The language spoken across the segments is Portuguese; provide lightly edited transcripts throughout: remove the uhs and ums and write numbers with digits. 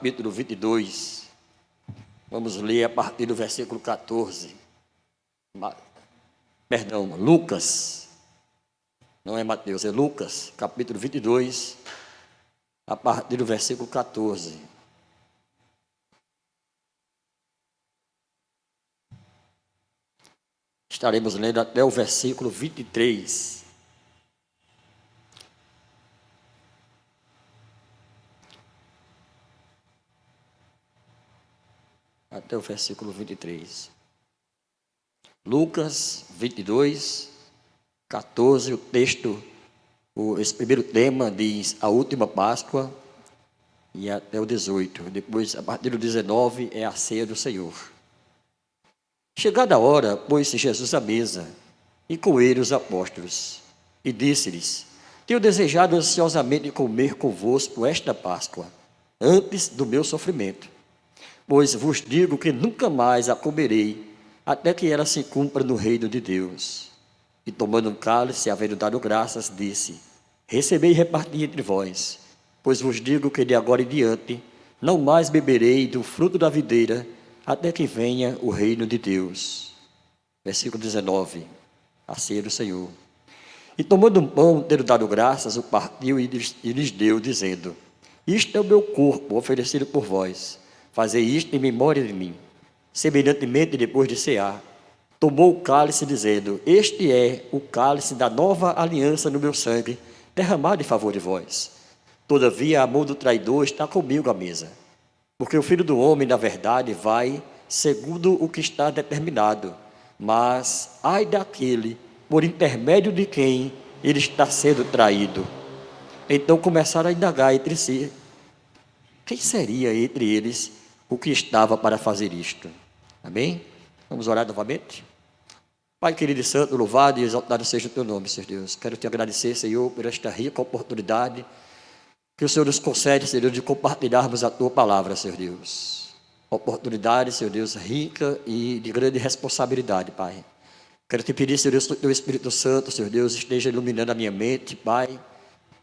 capítulo 22. Vamos ler a partir do versículo 14. Perdão, Lucas. Não é Mateus, é Lucas, capítulo 22, a partir do versículo 14. Estaremos lendo até o versículo 23. Até o versículo 23. Lucas 22, 14, o texto, esse primeiro tema diz a última Páscoa, e até o 18. Depois, a partir do 19, é a ceia do Senhor. Chegada a hora, pôs-se Jesus à mesa, e com ele os apóstolos, e disse-lhes: tenho desejado ansiosamente comer convosco esta Páscoa, antes do meu sofrimento. Pois vos digo que nunca mais a comerei, até que ela se cumpra no reino de Deus. E tomando um cálice, havendo dado graças, disse: recebei e reparti entre vós, pois vos digo que de agora em diante não mais beberei do fruto da videira, até que venha o reino de Deus. Versículo 19, a ceia do Senhor. E tomando um pão, tendo dado graças, o partiu e lhes deu, dizendo: isto é o meu corpo, oferecido por vós, fazei isto em memória de mim. Semelhantemente, depois de cear, tomou o cálice, dizendo: este é o cálice da nova aliança no meu sangue, derramado em favor de vós. Todavia, a mão do traidor está comigo à mesa. Porque o Filho do Homem, na verdade, vai segundo o que está determinado, mas ai daquele por intermédio de quem ele está sendo traído. Então começaram a indagar entre si: quem seria entre eles o que estava para fazer isto? Amém? Vamos orar novamente? Pai querido e santo, louvado e exaltado seja o teu nome, Senhor Deus. Quero te agradecer, Senhor, por esta rica oportunidade que o Senhor nos concede, Senhor Deus, de compartilharmos a tua palavra, Senhor Deus. Oportunidade, Senhor Deus, rica e de grande responsabilidade, Pai. Quero te pedir, Senhor Deus, que o teu Espírito Santo, Senhor Deus, esteja iluminando a minha mente, Pai,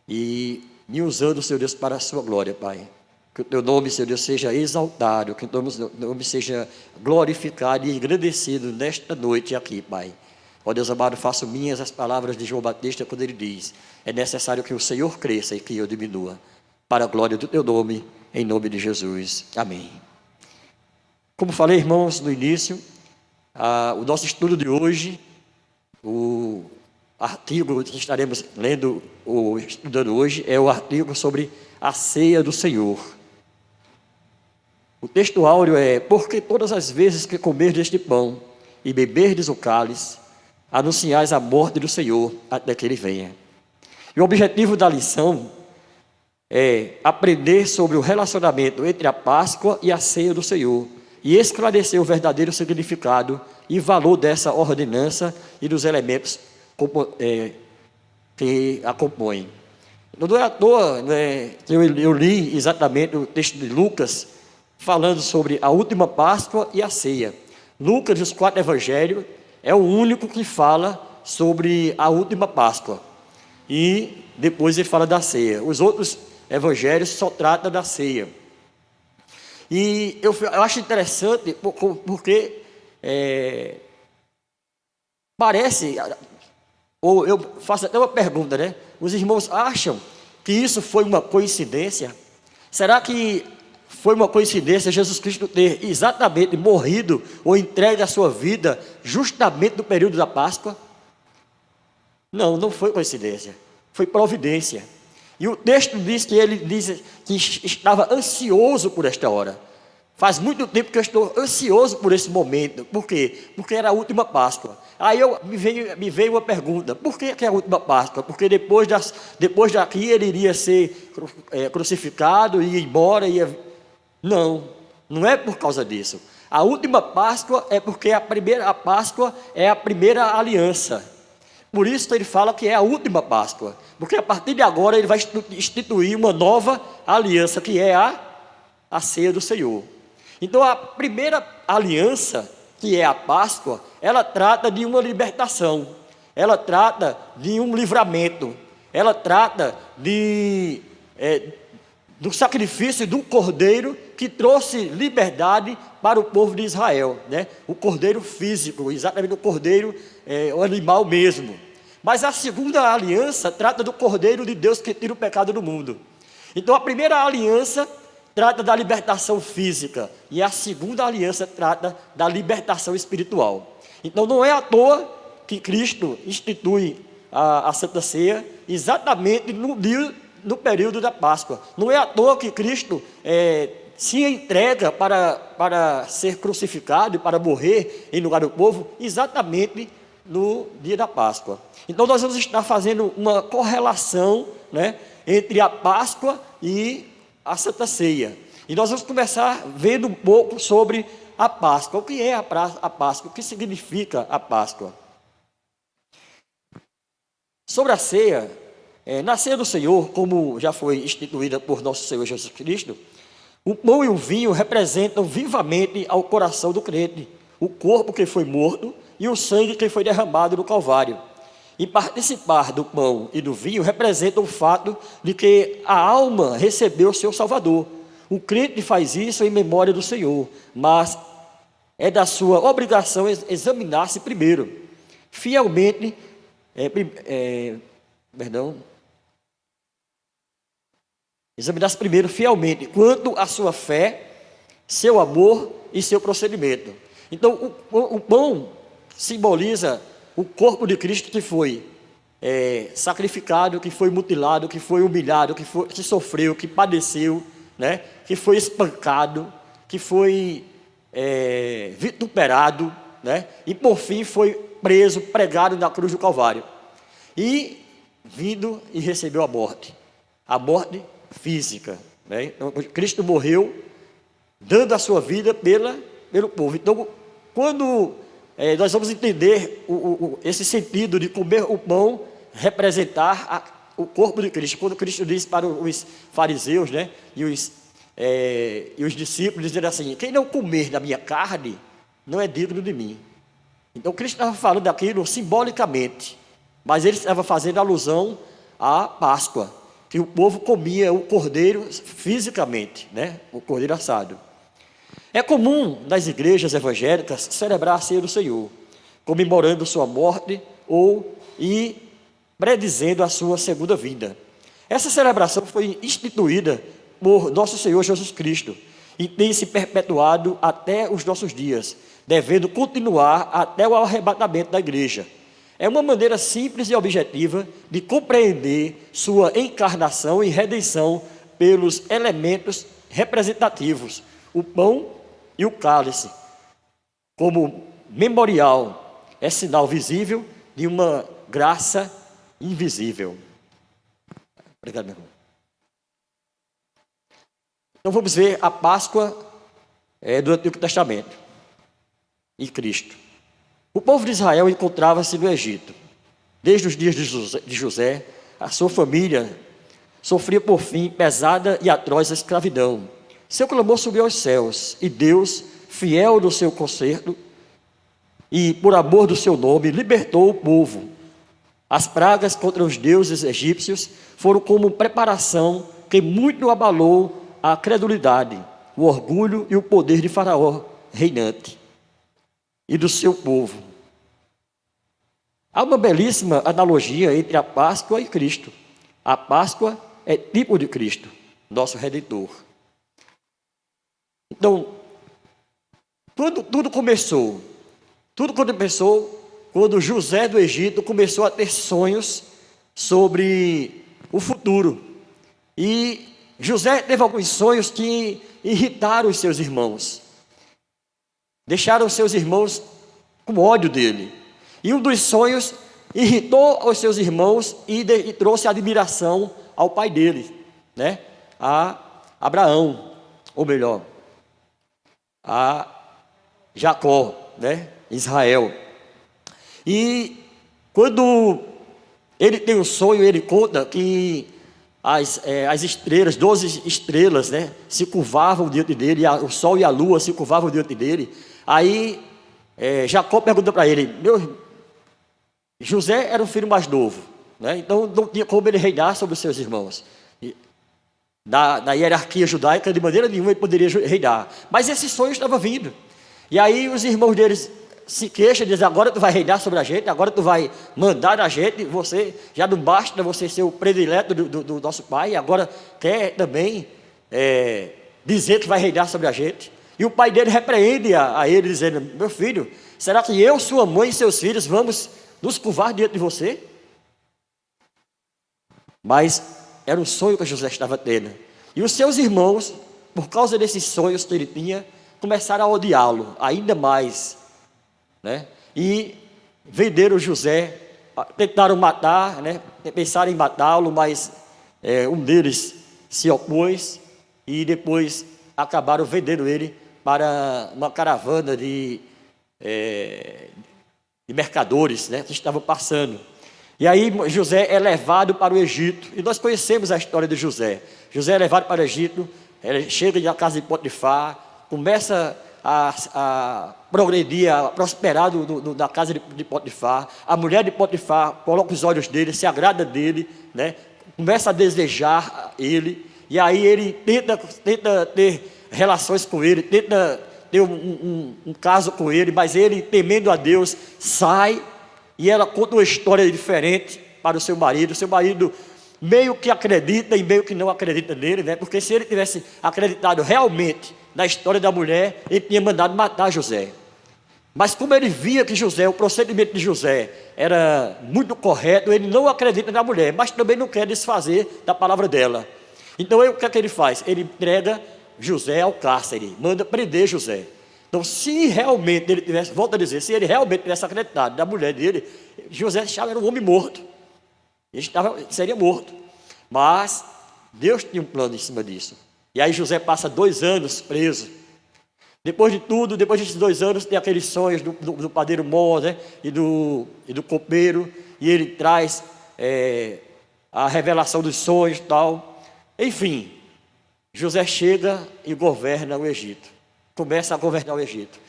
e me usando, Senhor Deus, para a sua glória, Pai. Que o teu nome, Senhor Deus, seja exaltado, que o teu nome seja glorificado e engrandecido nesta noite aqui, Pai. Ó Deus amado, faço minhas as palavras de João Batista quando ele diz: é necessário que o Senhor cresça e que eu diminua, para a glória do teu nome, em nome de Jesus. Amém. Como falei, irmãos, no início, o nosso estudo de hoje, o artigo que estaremos lendo ou estudando hoje, é o artigo sobre a ceia do Senhor. O texto áureo é: porque todas as vezes que comerdes este pão e beberdes o cálice, anunciais a morte do Senhor até que ele venha. E o objetivo da lição é aprender sobre o relacionamento entre a Páscoa e a ceia do Senhor e esclarecer o verdadeiro significado e valor dessa ordenança e dos elementos que a compõem. Não é à toa, né, eu li exatamente o texto de Lucas falando sobre a última Páscoa e a ceia. Lucas, dos 4 evangelhos, é o único que fala sobre a última Páscoa. E depois ele fala da ceia. Os outros evangelhos só tratam da ceia. E eu acho interessante porque parece, ou eu faço até uma pergunta, né? Os irmãos acham que isso foi uma coincidência? Será que foi uma coincidência Jesus Cristo ter exatamente morrido ou entregue a sua vida justamente no período da Páscoa? Não, não foi coincidência, foi providência. E o texto diz que ele diz que estava ansioso por esta hora. Faz muito tempo que eu estou ansioso por esse momento. Por quê? Porque era a última Páscoa. Aí me veio uma pergunta: por que é a última Páscoa? Porque depois daqui ele iria ser crucificado, ia embora, Não, não é por causa disso. A última Páscoa é porque a Páscoa é a primeira aliança. Por isso ele fala que é a última Páscoa, porque a partir de agora ele vai instituir uma nova aliança, que é a ceia do Senhor. Então a primeira aliança, que é a Páscoa, ela trata de uma libertação, ela trata de um livramento, ela trata de do sacrifício do cordeiro que trouxe liberdade para o povo de Israel, né? O cordeiro físico, exatamente o cordeiro, o animal mesmo. Mas a segunda aliança trata do cordeiro de Deus que tira o pecado do mundo. Então a primeira aliança trata da libertação física e a segunda aliança trata da libertação espiritual. Então não é à toa que Cristo institui a Santa Ceia exatamente no período da Páscoa. Não é à toa que Cristo se entrega para ser crucificado e para morrer em lugar do povo exatamente no dia da Páscoa. Então nós vamos estar fazendo uma correlação, né, entre a Páscoa e a Santa Ceia. E nós vamos começar vendo um pouco sobre a Páscoa. O que é a Páscoa? O que significa a Páscoa? Sobre a ceia, na ceia do Senhor, como já foi instituída por nosso Senhor Jesus Cristo, o pão e o vinho representam vivamente ao coração do crente o corpo que foi morto e o sangue que foi derramado no Calvário. E participar do pão e do vinho representa o fato de que a alma recebeu o seu Salvador. O crente faz isso em memória do Senhor, mas é da sua obrigação examinar-se primeiro, fielmente, examinar-se primeiro fielmente quanto à sua fé, seu amor e seu procedimento. Então, o pão simboliza o corpo de Cristo que foi sacrificado, que foi mutilado, que foi humilhado, que sofreu, que padeceu, né? Que foi espancado, que foi vituperado, né? E por fim foi preso, pregado na cruz do Calvário. E vindo e recebeu a morte física, né? Então, Cristo morreu dando a sua vida pelo povo. Então, quando nós vamos entender esse sentido de comer o pão, representar o corpo de Cristo. Quando Cristo disse para os fariseus, né, e os discípulos, dizer assim: quem não comer da minha carne, não é digno de mim. Então Cristo estava falando daquilo simbolicamente, mas ele estava fazendo alusão à Páscoa, que o povo comia o cordeiro fisicamente, né, o cordeiro assado. É comum nas igrejas evangélicas celebrar a ceia do Senhor, comemorando sua morte e predizendo a sua segunda vinda. Essa celebração foi instituída por nosso Senhor Jesus Cristo e tem se perpetuado até os nossos dias, devendo continuar até o arrebatamento da igreja. É uma maneira simples e objetiva de compreender sua encarnação e redenção pelos elementos representativos, o pão e o cálice, como memorial, é sinal visível de uma graça invisível. Obrigado, meu irmão. Então vamos ver a Páscoa do Antigo Testamento e Cristo. O povo de Israel encontrava-se no Egito. Desde os dias de José, a sua família sofria por fim pesada e atroz escravidão. Seu clamor subiu aos céus, e Deus, fiel no seu conserto e por amor do seu nome, libertou o povo. As pragas contra os deuses egípcios foram como preparação que muito abalou a credulidade, o orgulho e o poder de Faraó reinante e do seu povo. Há uma belíssima analogia entre a Páscoa e Cristo. A Páscoa é tipo de Cristo, nosso Redentor. Então, tudo começou quando José do Egito começou a ter sonhos sobre o futuro. E José teve alguns sonhos que irritaram os seus irmãos. Deixaram os seus irmãos com ódio dele. E um dos sonhos irritou os seus irmãos e trouxe admiração ao pai dele, né? A Abraão, ou melhor, a Jacó, né? Israel. E quando ele tem um sonho, ele conta que as estrelas, 12 estrelas, né, se curvavam diante dele, o sol e a lua se curvavam diante dele. Aí Jacó pergunta para ele: José era o filho mais novo, né? Então não tinha como ele reinar sobre os seus irmãos. da hierarquia judaica, de maneira nenhuma ele poderia reinar. Mas esse sonho estava vindo. E aí os irmãos deles se queixam, dizem: agora tu vai reinar sobre a gente, agora tu vai mandar na gente, você já não basta você ser o predileto do nosso pai, agora quer também dizer que vai reinar sobre a gente. E o pai dele repreende a ele, dizendo: meu filho, será que eu, sua mãe e seus filhos vamos nos curvar diante de você? Mas era um sonho que José estava tendo. E os seus irmãos, por causa desses sonhos que ele tinha, começaram a odiá-lo ainda mais, né? E venderam José, tentaram matar, né? Pensaram em matá-lo, mas um deles se opôs e depois acabaram vendendo ele para uma caravana de mercadores, né? Que estavam passando. E aí José é levado para o Egito, e nós conhecemos a história de José. José é levado para o Egito, ele chega na casa de Potifar, começa a progredir, a prosperar na casa de Potifar. A mulher de Potifar coloca os olhos dele, se agrada dele, né? Começa a desejar ele, e aí ele tenta ter relações com ele, tenta ter um caso com ele, mas ele, temendo a Deus, sai. E ela conta uma história diferente para o seu marido. O seu marido meio que acredita e meio que não acredita nele, né? Porque se ele tivesse acreditado realmente na história da mulher, ele tinha mandado matar José. Mas como ele via que o procedimento de José era muito correto, ele não acredita na mulher, mas também não quer desfazer da palavra dela. Então o que é que ele faz? Ele entrega José ao cárcere, manda prender José. Então, se realmente ele tivesse, volto a dizer, se ele realmente tivesse acreditado na mulher dele, José era um homem morto. Ele seria morto. Mas Deus tinha um plano em cima disso. E aí José passa 2 anos preso. Depois de tudo, depois desses 2 anos, tem aqueles sonhos do padeiro mor, né? e do copeiro, e ele traz a revelação dos sonhos e tal. Enfim, José chega e governa o Egito. Começa a governar o Egito.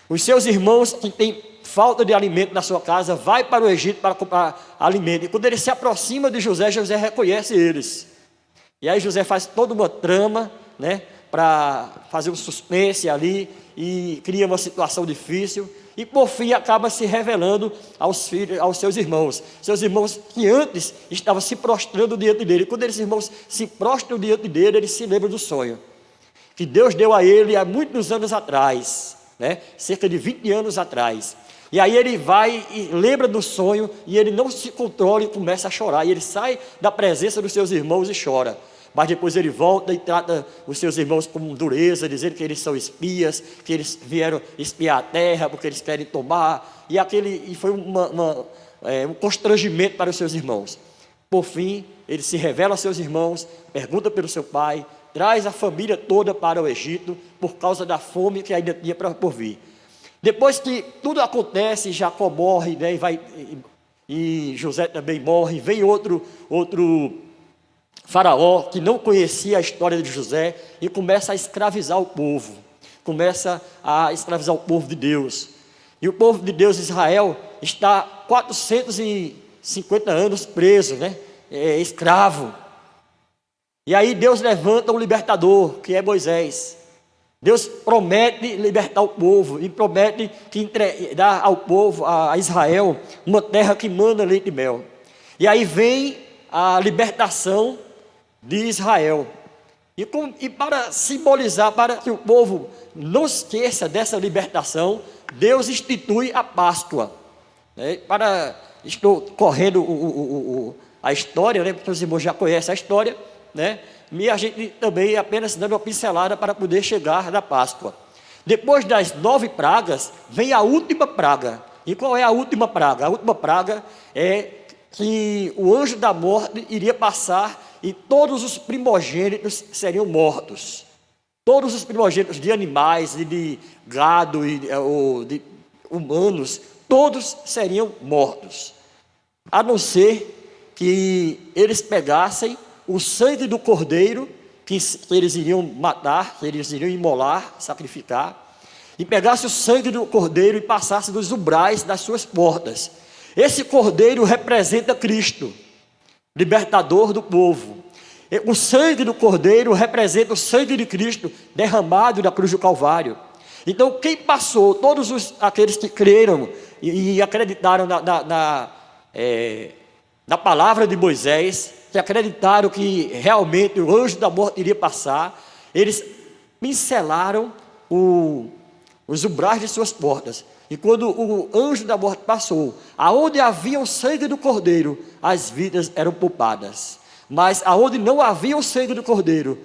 Os seus irmãos que têm falta de alimento na sua casa, vai para o Egito para comprar alimento. E quando ele se aproxima de José, José reconhece eles. E aí José faz toda uma trama, né, para fazer um suspense ali e cria uma situação difícil. E por fim acaba se revelando aos seus irmãos. Seus irmãos que antes estavam se prostrando diante dele. Quando esses irmãos se prostram diante dele, ele se lembra do sonho que Deus deu a ele há muitos anos atrás, né? Cerca de 20 anos atrás. E aí ele vai e lembra do sonho, e ele não se controla e começa a chorar. E ele sai da presença dos seus irmãos e chora. Mas depois ele volta e trata os seus irmãos com dureza, dizendo que eles são espias, que eles vieram espiar a terra porque eles querem tomar. E foi um constrangimento para os seus irmãos. Por fim, ele se revela aos seus irmãos, pergunta pelo seu pai, traz a família toda para o Egito por causa da fome que ainda tinha por vir. Depois que tudo acontece, Jacó morre, né, e José também morre, vem outro faraó que não conhecia a história de José e começa a escravizar o povo. Começa a escravizar o povo de Deus. E o povo de Deus, Israel, está 450 anos preso, né, escravo. E aí Deus levanta um libertador, que é Moisés. Deus promete libertar o povo e promete dar ao povo, a Israel, uma terra que manda leite e mel. E aí vem a libertação de Israel. E para simbolizar, para que o povo não esqueça dessa libertação, Deus institui a Páscoa. Estou correndo a história, né, porque os irmãos já conhecem a história, né? E a gente também apenas dando uma pincelada para poder chegar na Páscoa. Depois das 9 pragas, vem a última praga. E qual é a última praga? A última praga é que o anjo da morte iria passar e todos os primogênitos seriam mortos. Todos os primogênitos de animais, e de gado, ou de humanos, todos seriam mortos. A não ser que eles pegassem o sangue do cordeiro, que eles iriam matar, que eles iriam imolar, sacrificar, e pegasse o sangue do cordeiro e passasse dos umbrais das suas portas. Esse cordeiro representa Cristo, libertador do povo. O sangue do Cordeiro representa o sangue de Cristo derramado na cruz do Calvário. Então, quem passou, aqueles que creram e acreditaram na palavra de Moisés, que acreditaram que realmente o anjo da morte iria passar, eles pincelaram os umbrais de suas portas. E quando o anjo da morte passou, aonde havia o sangue do Cordeiro, as vidas eram poupadas. Mas aonde não havia o sangue do Cordeiro,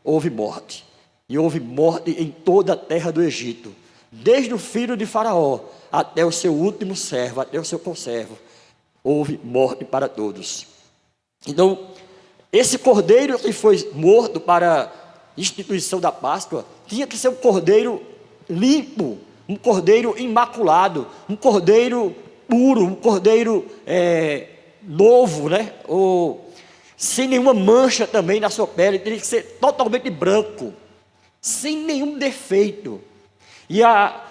houve morte. E houve morte em toda a terra do Egito, desde o filho de Faraó até o seu último servo, até o seu conservo. Houve morte para todos. Então, esse cordeiro que foi morto para a instituição da Páscoa, tinha que ser um cordeiro limpo, um cordeiro imaculado, um cordeiro puro, um cordeiro novo, né? Ou sem nenhuma mancha também na sua pele, teria que ser totalmente branco, sem nenhum defeito. E a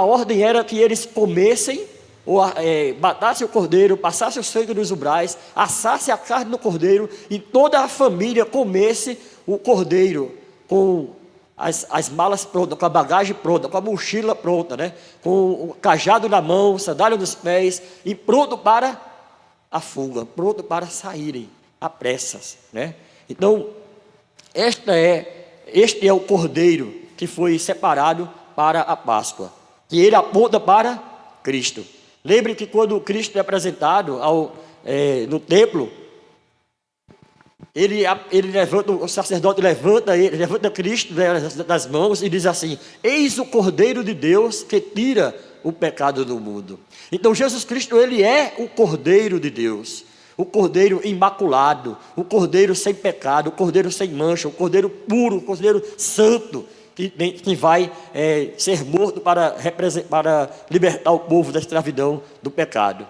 ordem era que eles comessem, ou matassem o cordeiro, passassem o sangue nos umbrais, assassem a carne do cordeiro, e toda a família comesse o cordeiro, com as malas prontas, com a bagagem pronta, com a mochila pronta, né? Com o cajado na mão, sandália nos pés, e pronto para a fuga, pronto para saírem a pressas, né? Então, este é o cordeiro que foi separado para a Páscoa, que ele aponta para Cristo. Lembre que quando Cristo é apresentado no templo, o sacerdote levanta Cristo das mãos e diz assim: eis o Cordeiro de Deus que tira o pecado do mundo. Então Jesus Cristo, ele é o Cordeiro de Deus, o Cordeiro imaculado, o Cordeiro sem pecado, o Cordeiro sem mancha, o Cordeiro puro, o Cordeiro santo, que vai ser morto para libertar o povo da escravidão do pecado.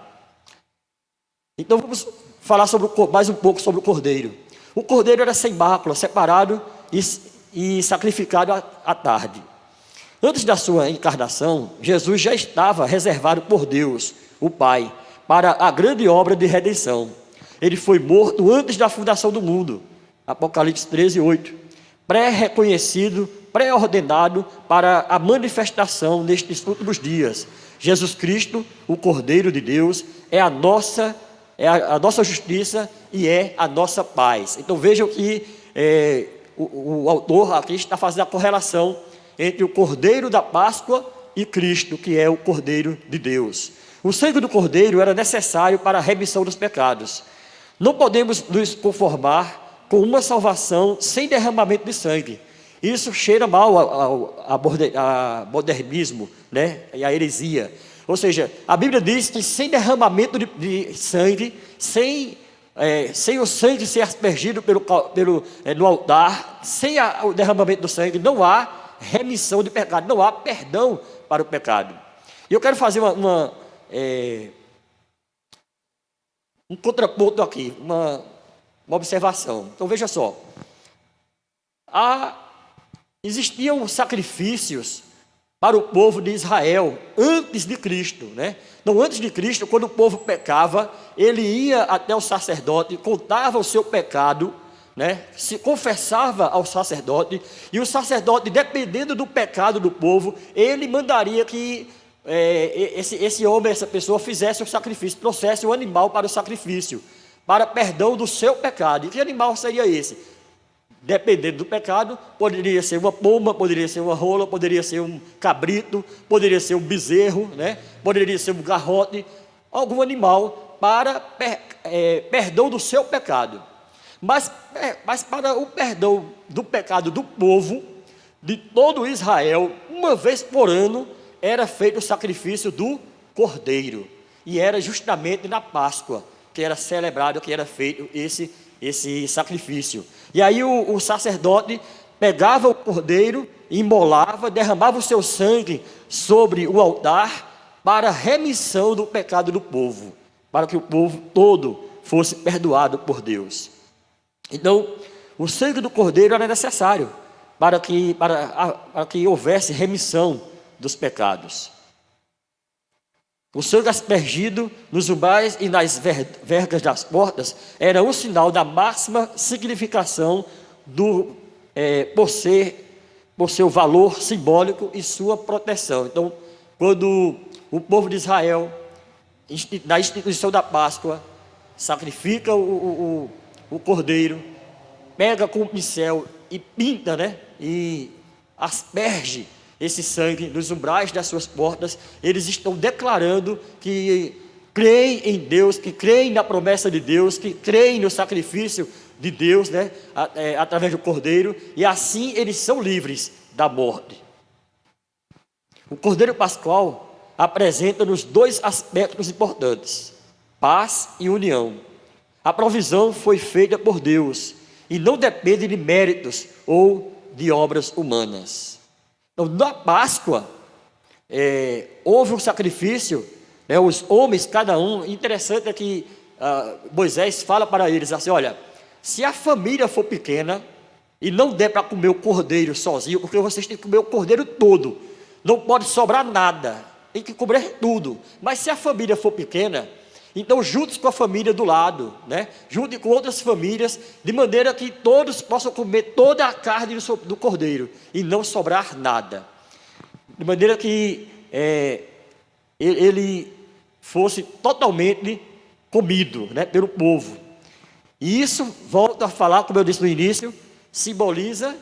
Então vamos falar mais um pouco sobre o Cordeiro. O Cordeiro era sem mácula, separado e sacrificado à tarde. Antes da sua encarnação, Jesus já estava reservado por Deus, o Pai, para a grande obra de redenção. Ele foi morto antes da fundação do mundo. Apocalipse 13:8. Pré-reconhecido, pré-ordenado para a manifestação nestes últimos dias. Jesus Cristo, o Cordeiro de Deus, é a nossa justiça e é a nossa paz. Então vejam que o autor aqui está fazendo a correlação entre o Cordeiro da Páscoa e Cristo, que é o Cordeiro de Deus. O sangue do Cordeiro era necessário para a remissão dos pecados. Não podemos nos conformar com uma salvação sem derramamento de sangue. Isso cheira mal a modernismo, né? E a heresia. Ou seja, a Bíblia diz que sem derramamento de sangue, sem o sangue ser aspergido no altar, sem o derramamento do sangue, não há remissão de pecado, não há perdão para o pecado. E eu quero fazer um contraponto aqui, uma observação. Então veja só, existiam sacrifícios para o povo de Israel antes de Cristo, né? Então, antes de Cristo, quando o povo pecava, ele ia até o sacerdote, contava o seu pecado, né? Se confessava ao sacerdote, e o sacerdote, dependendo do pecado do povo, ele mandaria que esse homem, essa pessoa fizesse o sacrifício, trouxesse o animal para o sacrifício, para perdão do seu pecado. E que animal seria esse? Dependendo do pecado, poderia ser uma pomba, poderia ser uma rola, poderia ser um cabrito, poderia ser um bezerro, né? Poderia ser um garrote, algum animal para perdão do seu pecado. Mas para o perdão do pecado do povo, de todo Israel, uma vez por ano, era feito o sacrifício do Cordeiro. E era justamente na Páscoa que era celebrado, que era feito esse sacrifício. E aí o sacerdote pegava o cordeiro, imolava, derramava o seu sangue sobre o altar para a remissão do pecado do povo, para que o povo todo fosse perdoado por Deus. Então, o sangue do cordeiro era necessário para que houvesse remissão dos pecados. O sangue aspergido nos umbrais e nas vergas das portas era um sinal da máxima significação por seu valor simbólico e sua proteção. Então, quando o povo de Israel, na instituição da Páscoa, sacrifica o cordeiro, pega com o pincel e pinta, né? E asperge esse sangue nos umbrais das suas portas, eles estão declarando que creem em Deus, que creem na promessa de Deus, que creem no sacrifício de Deus, né? Através do cordeiro, e assim eles são livres da morte. O cordeiro pascual apresenta-nos dois aspectos importantes: paz e união. A provisão foi feita por Deus e não depende de méritos ou de obras humanas. Então, na Páscoa, houve um sacrifício, né, os homens, cada um. Interessante é que Moisés fala para eles assim: olha, se a família for pequena e não der para comer o cordeiro sozinho, porque vocês têm que comer o cordeiro todo, não pode sobrar nada, tem que comer tudo. Mas se a família for pequena, então junte-se com a família do lado, né? Junte com outras famílias, de maneira que todos possam comer toda a carne do cordeiro e não sobrar nada, de maneira que ele fosse totalmente comido, né, pelo povo. E isso, volto a falar, como eu disse no início, simboliza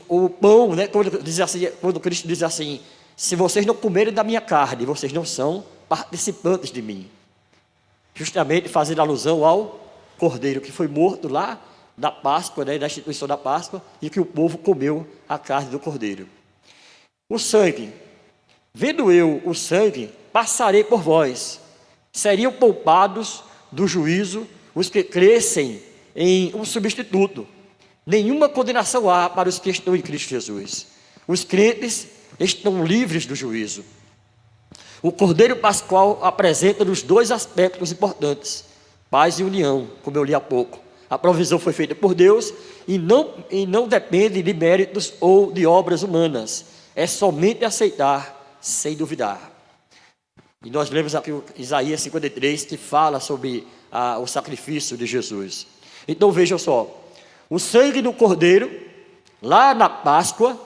o pão, né? Quando Cristo diz assim: se vocês não comerem da minha carne, vocês não são participantes de mim. Justamente fazendo alusão ao cordeiro que foi morto lá na Páscoa, né, na instituição da Páscoa, e que o povo comeu a carne do cordeiro. O sangue: vendo eu o sangue, passarei por vós. Seriam poupados do juízo os que crescem em um substituto. Nenhuma condenação há para os que estão em Cristo Jesus. Os crentes estão livres do juízo. O cordeiro pascual apresenta-nos dois aspectos importantes: paz e união, como eu li há pouco. A provisão foi feita por Deus e não depende de méritos ou de obras humanas. É somente aceitar, sem duvidar. E nós lemos aqui o Isaías 53, que fala sobre o sacrifício de Jesus. Então vejam só, o sangue do cordeiro, lá na Páscoa,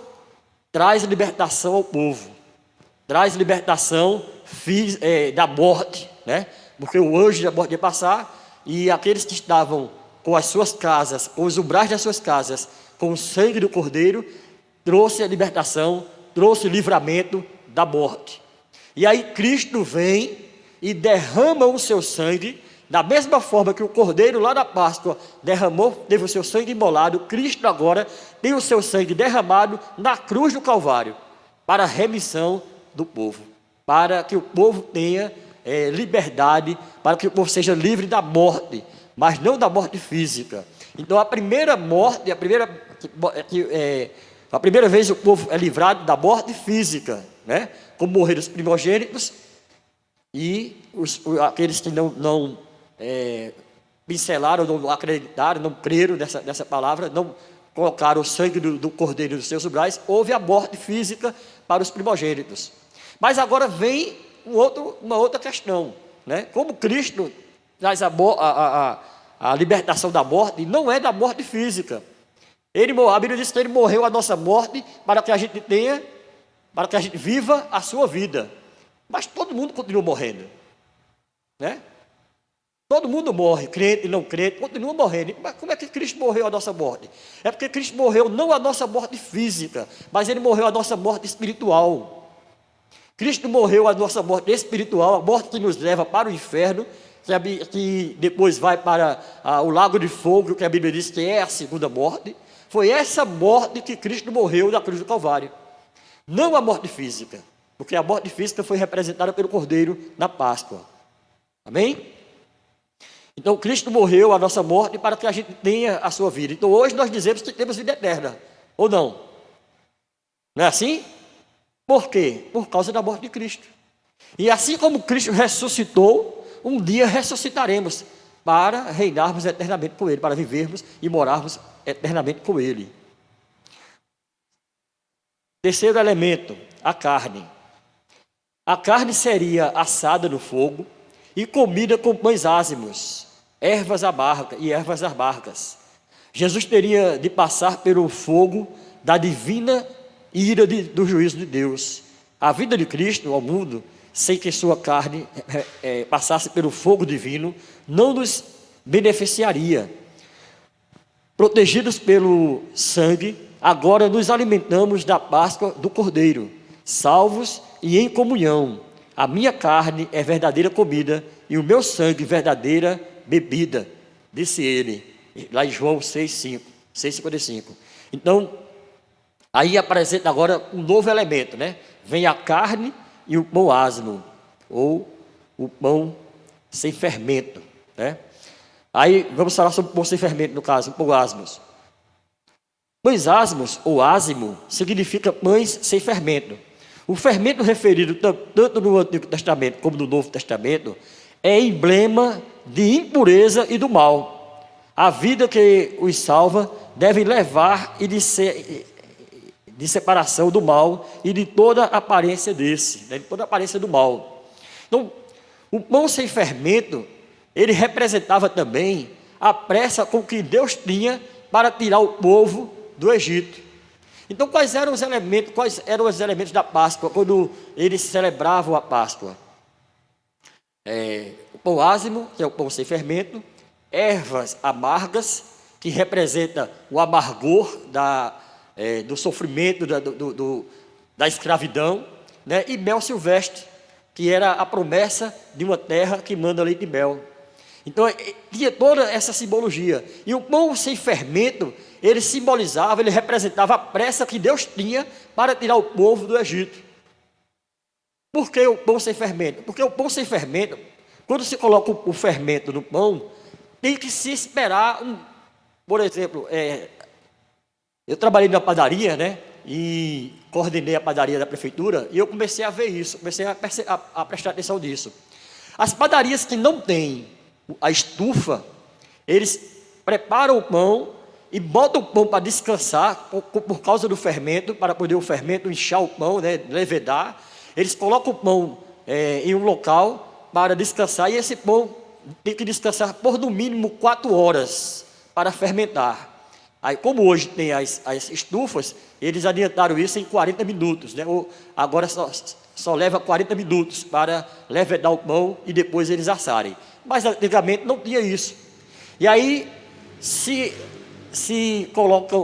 traz libertação ao povo, traz libertação da morte, né? Porque o anjo da morte ia passar, e aqueles que estavam com as suas casas, com os umbrais das suas casas, com o sangue do cordeiro, trouxe a libertação, trouxe o livramento da morte. E aí Cristo vem e derrama o seu sangue, da mesma forma que o cordeiro lá na Páscoa derramou, teve o seu sangue imolado. Cristo agora tem o seu sangue derramado na cruz do Calvário, para a remissão do povo, para que o povo tenha liberdade, para que o povo seja livre da morte, mas não da morte física. Então a primeira morte, a primeira vez o povo é livrado da morte física, né? Como morreram os primogênitos, e aqueles que não pincelaram, não acreditaram, não creram nessa palavra, não colocaram o sangue do cordeiro nos seus umbrais, houve a morte física para os primogênitos. Mas agora vem uma outra questão, né? Como Cristo traz a libertação da morte, não é da morte física. A Bíblia diz que ele morreu a nossa morte para que a gente viva a sua vida. Mas todo mundo continua morrendo, né? Todo mundo morre, crente e não crente, continua morrendo. Mas como é que Cristo morreu a nossa morte? É porque Cristo morreu não a nossa morte física, mas ele morreu a nossa morte espiritual. Cristo morreu a nossa morte espiritual, a morte que nos leva para o inferno, que depois vai para o lago de fogo, que a Bíblia diz que é a segunda morte. Foi essa morte que Cristo morreu na cruz do Calvário, não a morte física, porque a morte física foi representada pelo Cordeiro na Páscoa. Amém? Então Cristo morreu a nossa morte para que a gente tenha a sua vida. Então hoje nós dizemos que temos vida eterna, ou não? Não é assim? Por quê? Por causa da morte de Cristo. E assim como Cristo ressuscitou, um dia ressuscitaremos para reinarmos eternamente com Ele, para vivermos e morarmos eternamente com Ele. Terceiro elemento, a carne. A carne seria assada no fogo e comida com pães ázimos, ervas amargas. Jesus teria de passar pelo fogo da divina ira do juízo de Deus. A vida de Cristo ao mundo, sem que sua carne passasse pelo fogo divino, não nos beneficiaria. Protegidos pelo sangue, agora nos alimentamos da Páscoa do Cordeiro, salvos e em comunhão. A minha carne é verdadeira comida e o meu sangue verdadeira bebida, disse ele, lá em João 6,55. Então, aí apresenta agora um novo elemento, né? Vem a carne e o pão asmo, ou o pão sem fermento, né? Aí vamos falar sobre o pão sem fermento, no caso, o pão asmos. Pães asmos, ou ázimo, significa pães sem fermento. O fermento referido tanto no Antigo Testamento como no Novo Testamento é emblema de impureza e do mal. A vida que os salva deve levar de separação do mal e de toda a aparência desse, né, de toda a aparência do mal. Então, o pão sem fermento, ele representava também a pressa com que Deus tinha para tirar o povo do Egito. Então, quais eram os elementos da Páscoa, quando eles celebravam a Páscoa? O pão ázimo, que é o pão sem fermento, ervas amargas, que representa o amargor do sofrimento, da escravidão, né? E mel silvestre, que era a promessa de uma terra que manda leite e mel. Então, tinha toda essa simbologia. E o pão sem fermento, ele simbolizava, ele representava a pressa que Deus tinha para tirar o povo do Egito. Por que o pão sem fermento? Porque o pão sem fermento, quando se coloca o fermento no pão, tem que se esperar, por exemplo, eu trabalhei na padaria, né? E coordenei a padaria da prefeitura, e eu comecei a ver isso, comecei a prestar atenção nisso. As padarias que não têm a estufa, eles preparam o pão e botam o pão para descansar por causa do fermento, para poder o fermento inchar o pão, né, levedar. Eles colocam o pão em um local para descansar, e esse pão tem que descansar por no mínimo 4 horas para fermentar. Aí, como hoje tem as estufas, eles adiantaram isso em 40 minutos, né? Agora só leva 40 minutos para levedar o pão e depois eles assarem. Mas antigamente não tinha isso. E aí se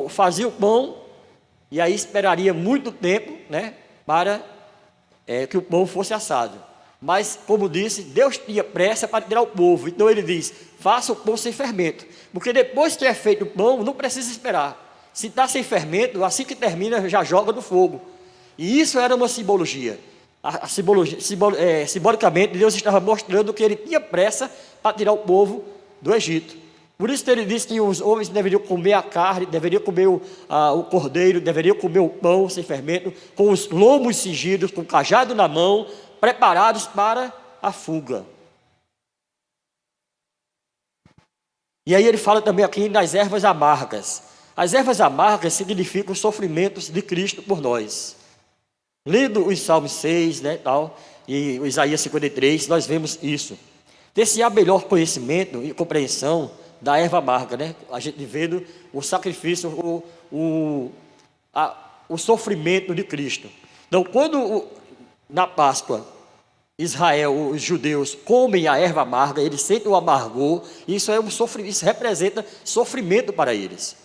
fazia o pão, e aí esperaria muito tempo, né, para que o pão fosse assado. Mas, como disse, Deus tinha pressa para tirar o povo. Então ele diz: faça o pão sem fermento. Porque depois que é feito o pão, não precisa esperar. Se está sem fermento, assim que termina, já joga no fogo. E isso era uma simbologia. Simbolicamente, Deus estava mostrando que ele tinha pressa para tirar o povo do Egito. Por isso ele disse que os homens deveriam comer a carne, deveriam comer o cordeiro, deveriam comer o pão sem fermento, com os lomos cingidos, com o cajado na mão, preparados para a fuga. E aí ele fala também aqui das ervas amargas. As ervas amargas significam os sofrimentos de Cristo por nós. Lendo os Salmos 6, né, tal, e o Isaías 53, nós vemos isso. Ter-se há melhor conhecimento e compreensão da erva amarga, né? A gente vendo o sacrifício, o sofrimento de Cristo. Então, quando na Páscoa Israel, os judeus, comem a erva amarga, eles sentem o amargor, isso representa sofrimento para eles.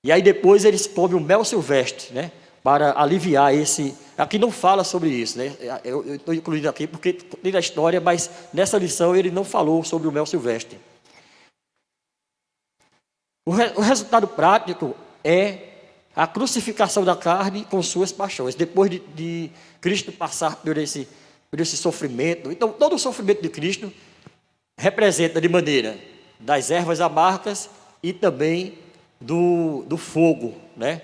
E aí depois eles comem o mel silvestre, né, para aliviar esse. Aqui não fala sobre isso, né? Eu estou incluindo aqui porque tem na história, mas nessa lição ele não falou sobre o mel silvestre. O resultado prático é a crucificação da carne com suas paixões. Depois de Cristo passar por esse sofrimento. Então, todo o sofrimento de Cristo representa de maneira das ervas amargas e também do fogo, né?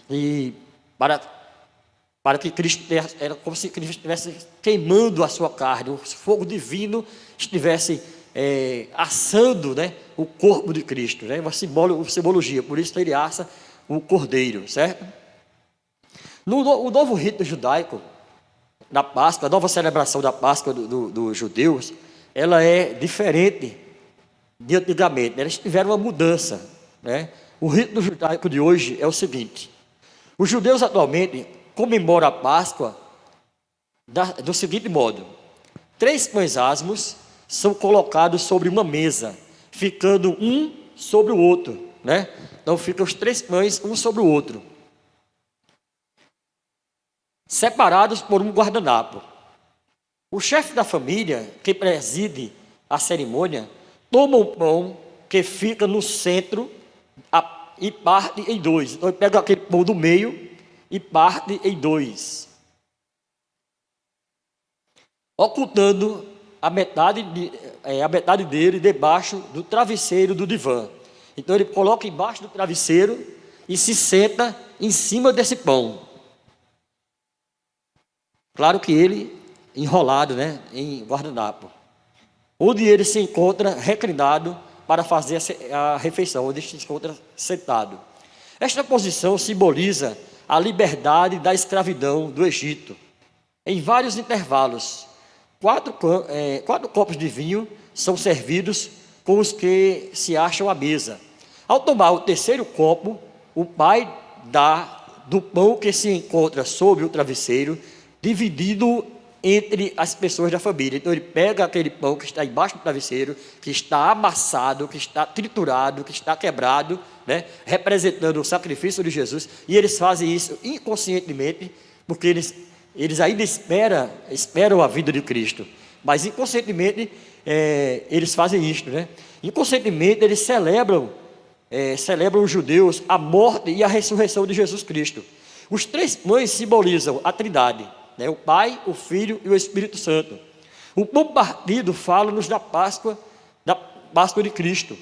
E para que Cristo, era como se Cristo estivesse queimando a sua carne, o fogo divino estivesse assando, né, o corpo de Cristo, né? Uma simbologia, por isso ele assa o cordeiro, certo? O novo rito judaico, da Páscoa, a nova celebração da Páscoa dos judeus, ela é diferente de antigamente. Eles tiveram uma mudança, né? O rito judaico de hoje é o seguinte: os judeus atualmente comemoram a Páscoa do seguinte modo: 3 pães asmos são colocados sobre uma mesa, ficando um sobre o outro, né? Então ficam os 3 pães um sobre o outro, separados por um guardanapo. O chefe da família, que preside a cerimônia, toma o pão que fica no centro e parte em 2. Então ele pega aquele pão do meio e parte em 2, ocultando a metade dele debaixo do travesseiro do divã. Então ele coloca embaixo do travesseiro e se senta em cima desse pão. Claro que ele enrolado, né, em guardanapo, onde ele se encontra reclinado para fazer a refeição, onde ele se encontra sentado. Esta posição simboliza a liberdade da escravidão do Egito. Em vários intervalos, 4 copos de vinho são servidos com os que se acham à mesa. Ao tomar o 3º copo, o pai dá do pão que se encontra sobre o travesseiro, dividido entre as pessoas da família. Então ele pega aquele pão que está embaixo do travesseiro, que está amassado, que está triturado, que está quebrado, né, representando o sacrifício de Jesus, e eles fazem isso inconscientemente, porque eles ainda esperam a vida de Cristo, mas inconscientemente eles fazem isto, né? Inconscientemente eles celebram os judeus a morte e a ressurreição de Jesus Cristo. Os 3 pães simbolizam a Trindade, né? O Pai, o Filho e o Espírito Santo. O pão partido fala-nos da Páscoa de Cristo.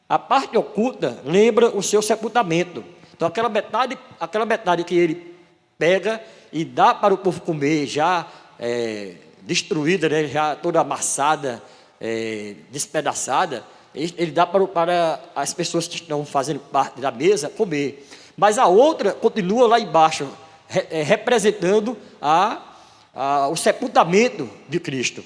A parte oculta lembra o seu sepultamento. Então aquela metade que ele pega e dá para o povo comer, já destruída, né? Já toda amassada, despedaçada, ele dá para as pessoas que estão fazendo parte da mesa comer. Mas a outra continua lá embaixo, representando o sepultamento de Cristo.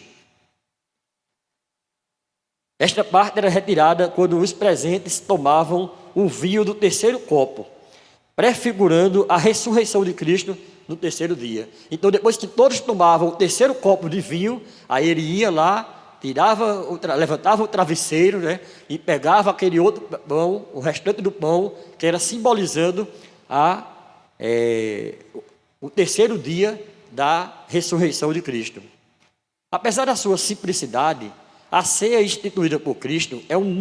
Esta parte era retirada quando os presentes tomavam o vinho do 3º copo, prefigurando a ressurreição de Cristo no 3º dia. Então, depois que todos tomavam o 3º copo de vinho, aí ele ia lá, levantava o travesseiro, né, e pegava aquele outro pão, o restante do pão, que era simbolizando o 3º dia da ressurreição de Cristo. Apesar da sua simplicidade, a ceia instituída por Cristo é um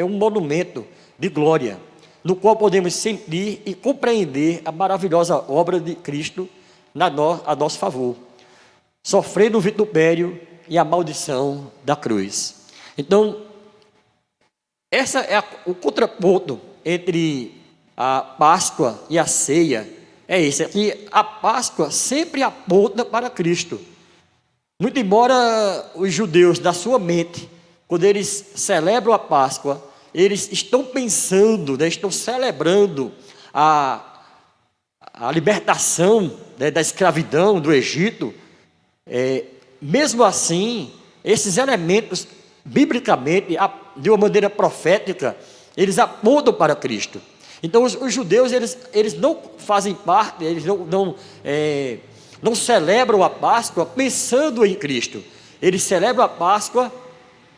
monumento de glória, no qual podemos sentir e compreender a maravilhosa obra de Cristo a nosso favor, sofrendo o vitupério e a maldição da cruz. Então, essa é o contraponto entre a Páscoa e a ceia. É esse aqui: a Páscoa sempre aponta para Cristo. Muito embora os judeus, na sua mente, quando eles celebram a Páscoa, eles estão pensando, né, estão celebrando a libertação, né, da escravidão do Egito, mesmo assim, esses elementos, biblicamente, de uma maneira profética, eles apontam para Cristo. Então, os judeus, eles não fazem parte, eles não celebram a Páscoa pensando em Cristo. Eles celebram a Páscoa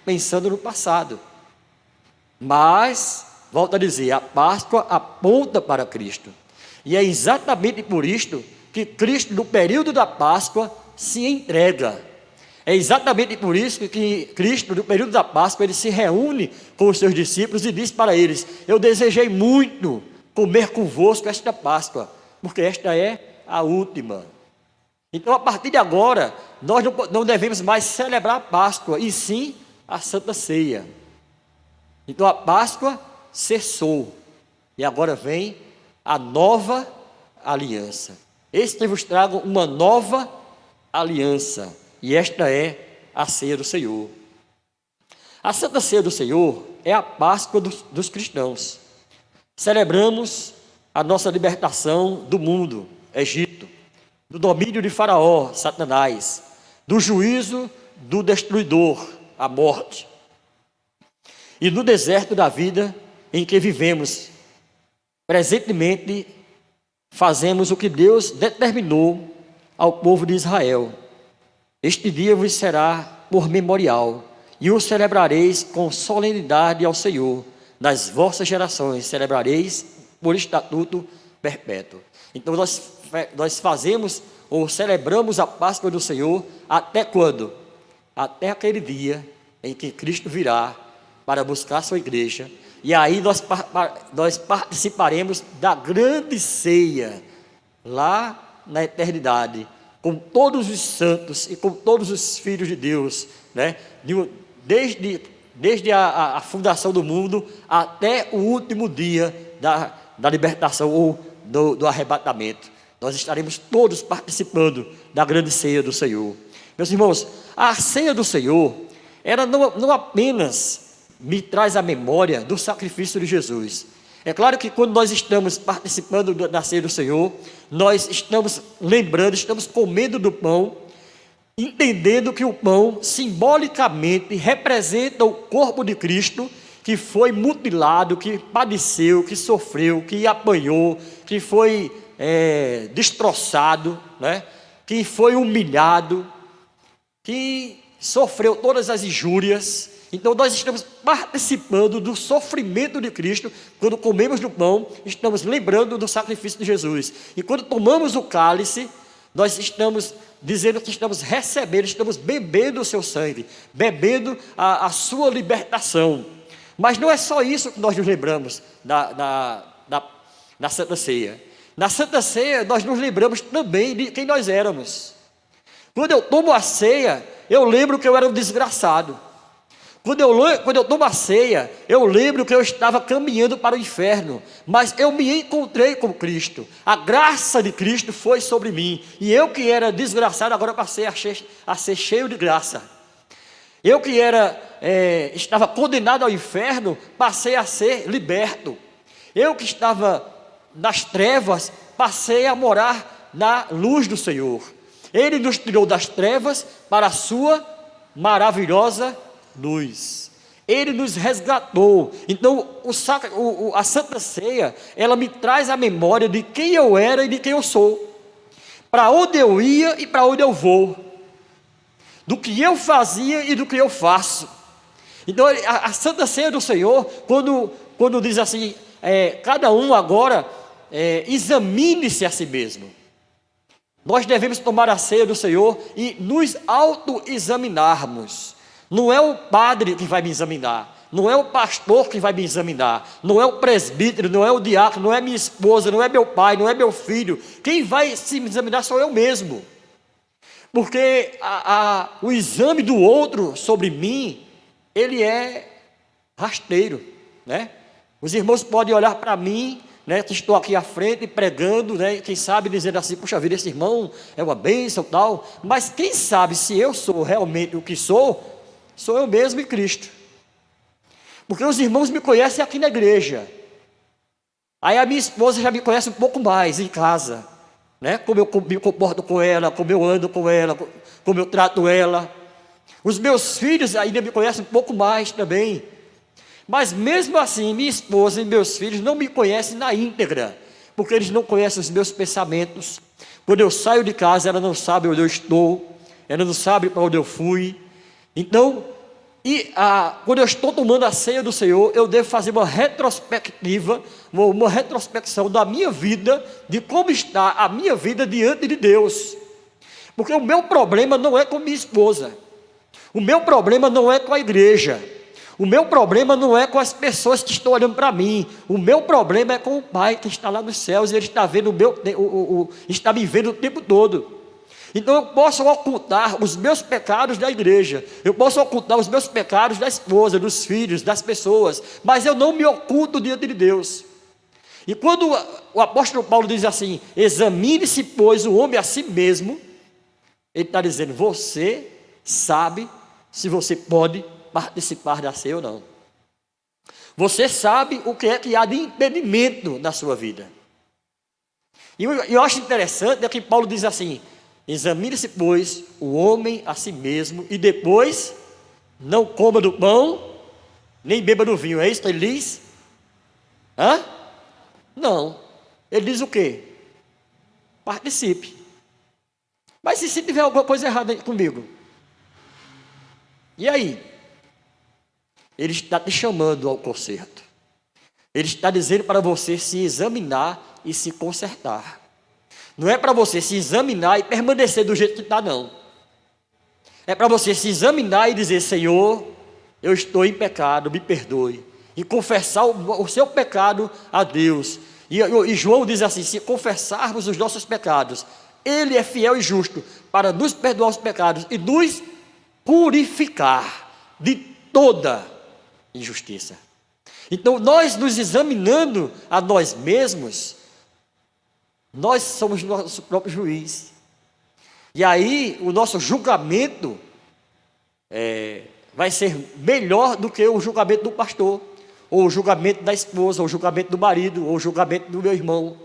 pensando no passado. Mas, volto a dizer, a Páscoa aponta para Cristo. E é exatamente por isto que Cristo, no período da Páscoa, se entrega. É exatamente por isso que Cristo, no período da Páscoa, ele se reúne com os seus discípulos e diz para eles: eu desejei muito comer convosco esta Páscoa, porque esta é a última. Então, a partir de agora, nós não devemos mais celebrar a Páscoa, e sim a Santa Ceia. Então, a Páscoa cessou, e agora vem a nova aliança. Eis que vos trago uma nova aliança, e esta é a ceia do Senhor. A Santa Ceia do Senhor é a Páscoa dos cristãos. Celebramos a nossa libertação do mundo, Egito, do domínio de Faraó, Satanás, do juízo do destruidor, a morte, e no deserto da vida em que vivemos. Presentemente, fazemos o que Deus determinou ao povo de Israel. Este dia vos será por memorial, e o celebrareis com solenidade ao Senhor. Nas vossas gerações celebrareis por estatuto perpétuo. Então nós fazemos ou celebramos a Páscoa do Senhor até quando? Até aquele dia em que Cristo virá para buscar a sua igreja. E aí nós participaremos da grande ceia, lá na eternidade, com todos os santos e com todos os filhos de Deus, né? Desde a fundação do mundo até o último dia da libertação ou do arrebatamento. Nós estaremos todos participando da grande ceia do Senhor. Meus irmãos, a ceia do Senhor, ela não apenas me traz a memória do sacrifício de Jesus. É claro que quando nós estamos participando da ceia do Senhor, nós estamos lembrando, estamos comendo do pão, entendendo que o pão simbolicamente representa o corpo de Cristo, que foi mutilado, que padeceu, que sofreu, que apanhou, que foi destroçado, né? Que foi humilhado, que sofreu todas as injúrias. Então nós estamos participando do sofrimento de Cristo. Quando comemos do pão, estamos lembrando do sacrifício de Jesus. E quando tomamos o cálice, nós estamos dizendo que estamos recebendo, estamos bebendo o seu sangue, bebendo a sua libertação. Mas não é só isso que nós nos lembramos na Santa Ceia. Na Santa Ceia, nós nos lembramos também de quem nós éramos. Quando eu tomo a ceia, eu lembro que eu era um desgraçado. Quando eu tomo a ceia, eu lembro que eu estava caminhando para o inferno, mas eu me encontrei com Cristo. A graça de Cristo foi sobre mim, e eu que era desgraçado, agora passei a ser cheio de graça. Eu que estava condenado ao inferno, passei a ser liberto. Eu que estava nas trevas, passei a morar na luz do Senhor. Ele nos tirou das trevas para a sua maravilhosa luz. Ele nos resgatou. Então a Santa Ceia, ela me traz a memória de quem eu era e de quem eu sou, para onde eu ia e para onde eu vou, do que eu fazia e do que eu faço. Então a Santa Ceia do Senhor, quando diz assim, cada um agora examine-se a si mesmo. Nós devemos tomar a ceia do Senhor e nos autoexaminarmos. Não é o padre que vai me examinar, não é o pastor que vai me examinar, não é o presbítero, não é o diácono, não é minha esposa, não é meu pai, não é meu filho. Quem vai se examinar sou eu mesmo. Porque o exame do outro sobre mim, ele é rasteiro, né? Os irmãos podem olhar para mim, né, que estou aqui à frente pregando, né, quem sabe dizendo assim, puxa vida, esse irmão é uma bênção tal, mas quem sabe se eu sou realmente o que sou eu mesmo e Cristo. Porque os irmãos me conhecem aqui na igreja, aí a minha esposa já me conhece um pouco mais em casa, né, como eu me comporto com ela, como eu ando com ela, como eu trato ela. Os meus filhos ainda me conhecem um pouco mais também. Mas mesmo assim, minha esposa e meus filhos não me conhecem na íntegra, porque eles não conhecem os meus pensamentos. Quando eu saio de casa, ela não sabe onde eu estou, ela não sabe para onde eu fui. Então, quando eu estou tomando a ceia do Senhor, eu devo fazer uma retrospectiva, uma retrospecção da minha vida, de como está a minha vida diante de Deus. Porque o meu problema não é com minha esposa, o meu problema não é com a igreja, o meu problema não é com as pessoas que estão olhando para mim. O meu problema é com o Pai que está lá nos céus. E Ele está vendo está me vendo o tempo todo. Então eu posso ocultar os meus pecados da igreja. Eu posso ocultar os meus pecados da esposa, dos filhos, das pessoas. Mas eu não me oculto diante de Deus. E quando o apóstolo Paulo diz assim, examine-se, pois, o homem a si mesmo, ele está dizendo, você sabe se você pode participar da ceia ou não. Você sabe o que é que há de impedimento na sua vida. E eu acho interessante que Paulo diz assim: examine-se, pois, o homem a si mesmo, e depois não coma do pão, nem beba do vinho. É isso que ele diz? Hã? Não. Ele diz o quê? Participe. Mas se tiver alguma coisa errada comigo? E aí? Ele está te chamando ao conserto. Ele está dizendo para você se examinar e se consertar. Não é para você se examinar e permanecer do jeito que está, não. É para você se examinar e dizer: Senhor, eu estou em pecado, me perdoe. E confessar o seu pecado a Deus. E João diz assim: se confessarmos os nossos pecados, Ele é fiel e justo para nos perdoar os pecados e nos purificar de toda injustiça. Então, nós nos examinando a nós mesmos, nós somos nosso próprio juiz. E aí, o nosso julgamento vai ser melhor do que o julgamento do pastor, ou o julgamento da esposa, ou o julgamento do marido, ou o julgamento do meu irmão.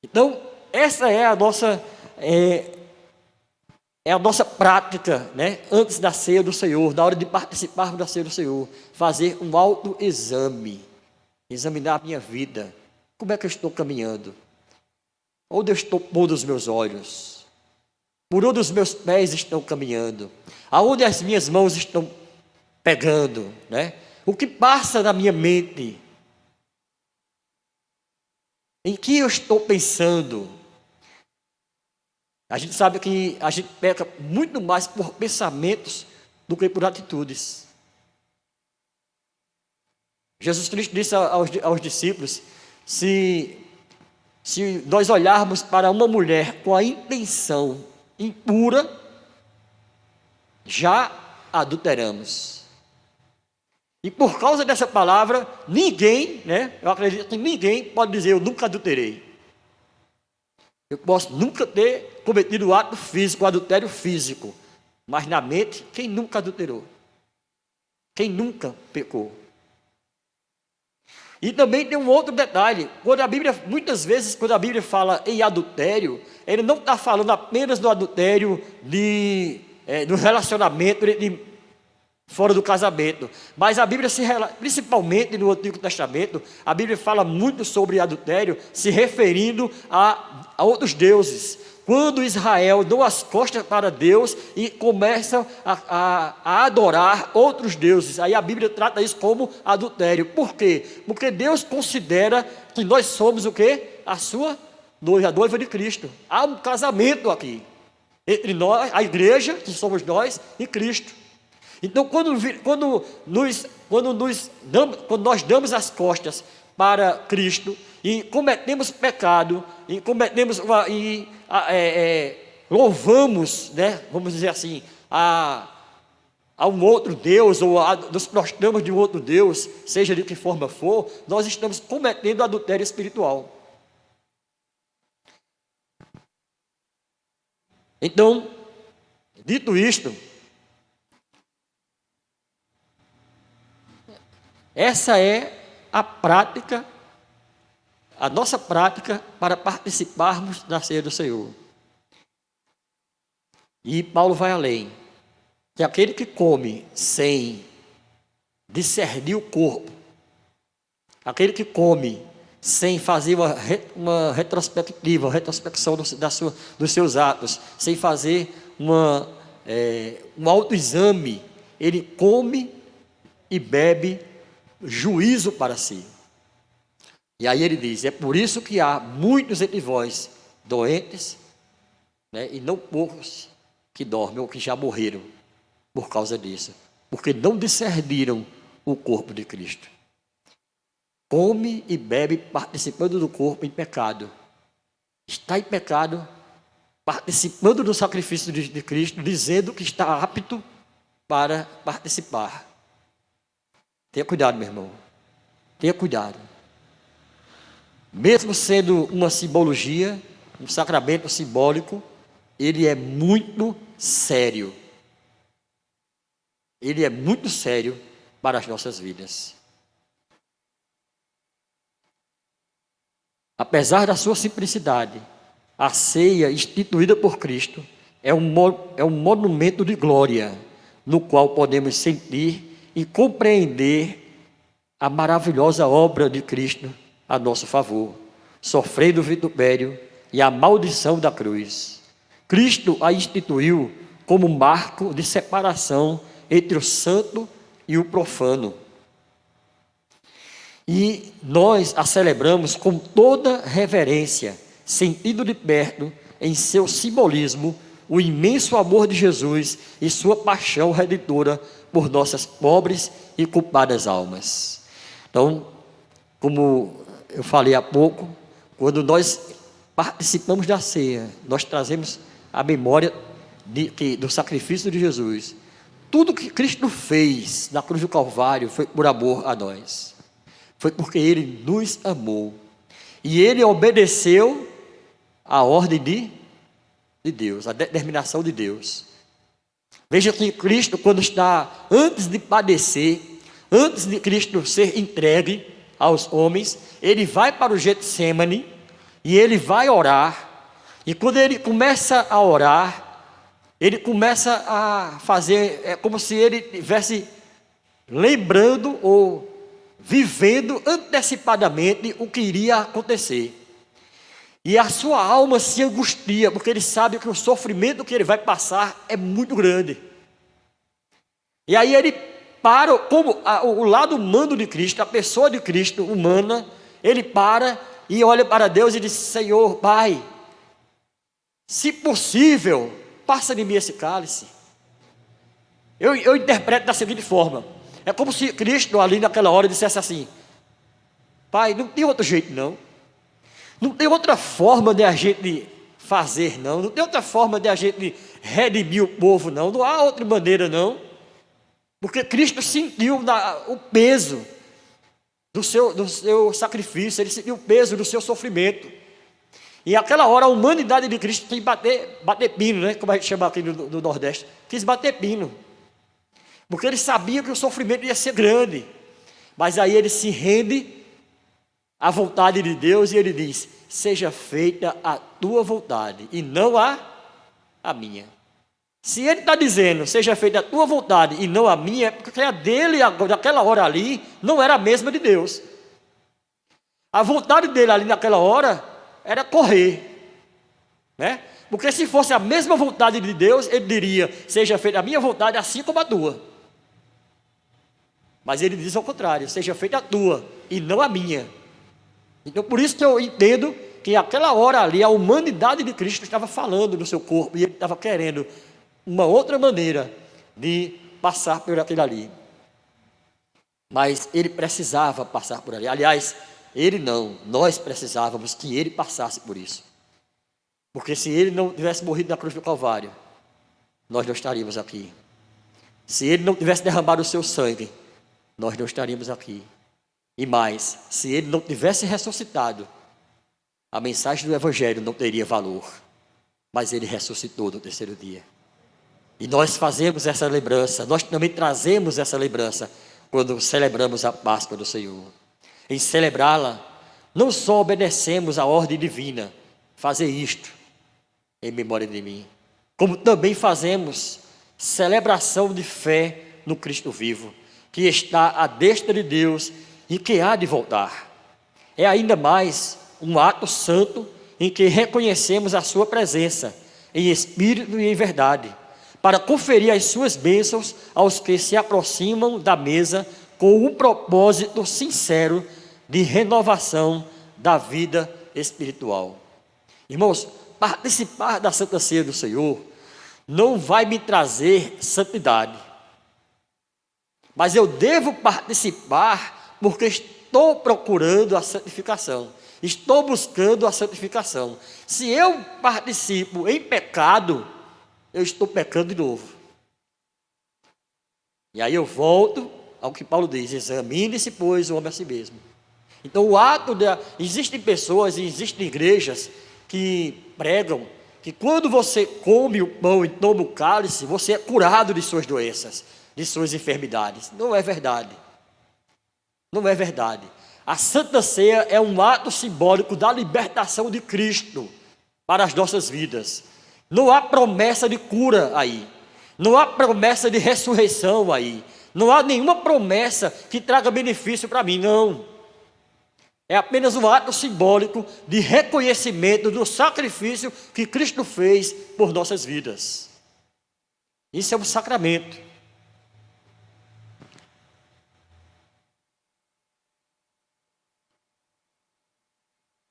Então, essa é a nossa prática, né? Antes da ceia do Senhor, na hora de participarmos da ceia do Senhor, fazer um autoexame, examinar a minha vida. Como é que eu estou caminhando? Onde eu estou pondo os meus olhos? Por onde os meus pés estão caminhando? Aonde as minhas mãos estão pegando, né? O que passa na minha mente? Em que eu estou pensando? A gente sabe que a gente peca muito mais por pensamentos do que por atitudes. Jesus Cristo disse aos discípulos: se nós olharmos para uma mulher com a intenção impura, já adulteramos. E por causa dessa palavra, ninguém, né? Eu acredito que ninguém pode dizer: eu nunca adulterei. Eu posso nunca ter cometido o ato físico, o adultério físico, mas na mente, quem nunca adulterou? Quem nunca pecou? E também tem um outro detalhe: quando a Bíblia, muitas vezes, quando a Bíblia fala em adultério, ele não está falando apenas do adultério do relacionamento fora do casamento, mas a Bíblia, principalmente no Antigo Testamento, a Bíblia fala muito sobre adultério, se referindo a outros deuses. Quando Israel deu as costas para Deus e começa a adorar outros deuses, aí a Bíblia trata isso como adultério. Por quê? Porque Deus considera que nós somos o quê? A sua noiva, a noiva de Cristo. Há um casamento aqui entre nós, a igreja, que somos nós, e Cristo. Então, quando nós damos as costas para Cristo e cometemos pecado, e louvamos, né, vamos dizer assim, a um outro Deus, ou nos prostramos de um outro Deus, seja de que forma for, nós estamos cometendo adultério espiritual. Então, dito isto, essa é a prática, a nossa prática para participarmos da ceia do Senhor. E Paulo vai além, que aquele que come sem discernir o corpo, aquele que come sem fazer uma retrospectiva, uma retrospecção dos seus atos, sem fazer um autoexame, ele come e bebe juízo para si. E aí ele diz: é por isso que há muitos entre vós doentes, né, e não poucos que dormem ou que já morreram por causa disso, porque não discerniram o corpo de Cristo. Come e bebe participando do corpo em pecado. Está em pecado, participando do sacrifício de Cristo, dizendo que está apto para participar. Tenha cuidado, meu irmão. Tenha cuidado. Mesmo sendo uma simbologia, um sacramento simbólico, ele é muito sério. Ele é muito sério para as nossas vidas. Apesar da sua simplicidade, a ceia instituída por Cristo é um monumento de glória, no qual podemos sentir e compreender a maravilhosa obra de Cristo a nosso favor, sofrendo o vitupério e a maldição da cruz. Cristo a instituiu como marco de separação entre o santo e o profano. E nós a celebramos com toda reverência, sentindo de perto, em seu simbolismo, o imenso amor de Jesus e sua paixão redentora por nossas pobres e culpadas almas. Então, como eu falei há pouco, quando nós participamos da ceia, nós trazemos a memória do sacrifício de Jesus. Tudo que Cristo fez na cruz do Calvário foi por amor a nós. Foi porque Ele nos amou. E Ele obedeceu a ordem de Deus, a determinação de Deus. Veja que Cristo, quando está antes de padecer, antes de Cristo ser entregue aos homens, Ele vai para o Getsêmani e Ele vai orar. E quando Ele começa a orar, Ele começa a fazer, é como se Ele estivesse lembrando ou vivendo antecipadamente o que iria acontecer. E a sua alma se angustia, porque ele sabe que o sofrimento que ele vai passar é muito grande. E aí ele para, como o lado humano de Cristo, a pessoa de Cristo humana, ele para e olha para Deus e diz: Senhor, Pai, se possível, passa de mim esse cálice. Eu interpreto da seguinte forma: é como se Cristo ali naquela hora dissesse assim: Pai, não tem outro jeito não. Não tem outra forma de a gente fazer não. Não tem outra forma de a gente redimir o povo não. Não há outra maneira não. Porque Cristo sentiu o peso do seu sacrifício. Ele sentiu o peso do seu sofrimento. E naquela hora a humanidade de Cristo quis bater pino, né? Como a gente chama aqui no Nordeste. Quis bater pino. Porque ele sabia que o sofrimento ia ser grande. Mas aí ele se rende à vontade de Deus e ele diz: seja feita a tua vontade e não a minha. Se ele está dizendo seja feita a tua vontade e não a minha, é porque a dele naquela hora ali não era a mesma de Deus. A vontade dele ali naquela hora era correr, né? Porque se fosse a mesma vontade de Deus, ele diria: seja feita a minha vontade assim como a tua. Mas ele diz ao contrário: seja feita a tua e não a minha. Então por isso que eu entendo que naquela hora ali a humanidade de Cristo estava falando no seu corpo e ele estava querendo uma outra maneira de passar por aquilo ali. Mas ele precisava passar por ali. Aliás, ele não, nós precisávamos que ele passasse por isso. Porque se ele não tivesse morrido na cruz do Calvário, nós não estaríamos aqui. Se ele não tivesse derramado o seu sangue, nós não estaríamos aqui. E mais, se ele não tivesse ressuscitado, a mensagem do Evangelho não teria valor. Mas ele ressuscitou no terceiro dia. E nós fazemos essa lembrança, nós também trazemos essa lembrança quando celebramos a Páscoa do Senhor. Em celebrá-la, não só obedecemos a ordem divina, fazer isto em memória de mim, como também fazemos celebração de fé no Cristo vivo, que está à destra de Deus e que há de voltar. É ainda mais um ato santo em que reconhecemos a sua presença, em espírito e em verdade, para conferir as suas bênçãos aos que se aproximam da mesa com um propósito sincero de renovação da vida espiritual. Irmãos, participar da Santa Ceia do Senhor não vai me trazer santidade, mas eu devo participar porque estou procurando a santificação, estou buscando a santificação. Se eu participo em pecado, eu estou pecando de novo. E aí eu volto ao que Paulo diz: examine-se, pois, o homem a si mesmo. Então o ato existem pessoas e existem igrejas que pregam que quando você come o pão e toma o cálice, você é curado de suas doenças, de suas enfermidades. Não é verdade. Não é verdade. A Santa Ceia é um ato simbólico da libertação de Cristo para as nossas vidas. Não há promessa de cura aí. Não há promessa de ressurreição aí. Não há nenhuma promessa que traga benefício para mim, não. É apenas um ato simbólico de reconhecimento do sacrifício que Cristo fez por nossas vidas. Isso é um sacramento.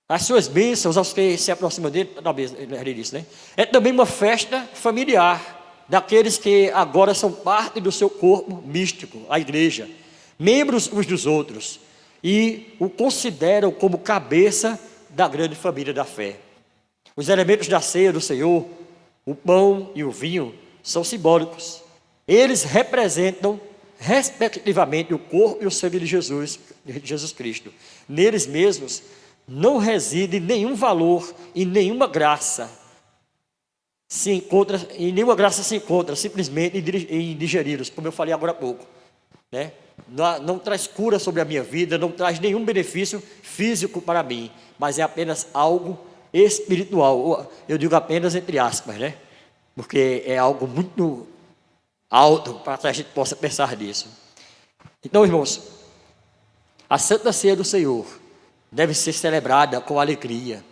As suas bênçãos aos que se aproximam dele, talvez ele disse, né? É também uma festa familiar daqueles que agora são parte do seu corpo místico, a igreja, membros uns dos outros, e o consideram como cabeça da grande família da fé. Os elementos da ceia do Senhor, o pão e o vinho, são simbólicos. Eles representam, respectivamente, o corpo e o sangue de Jesus Cristo. Neles mesmos não reside nenhum valor e nenhuma graça se encontra simplesmente em digeri-los, como eu falei agora há pouco, né? Não traz cura sobre a minha vida, não traz nenhum benefício físico para mim, mas é apenas algo espiritual. Eu digo apenas entre aspas, né? Porque é algo muito alto para que a gente possa pensar nisso. Então, irmãos, a Santa Ceia do Senhor deve ser celebrada com alegria,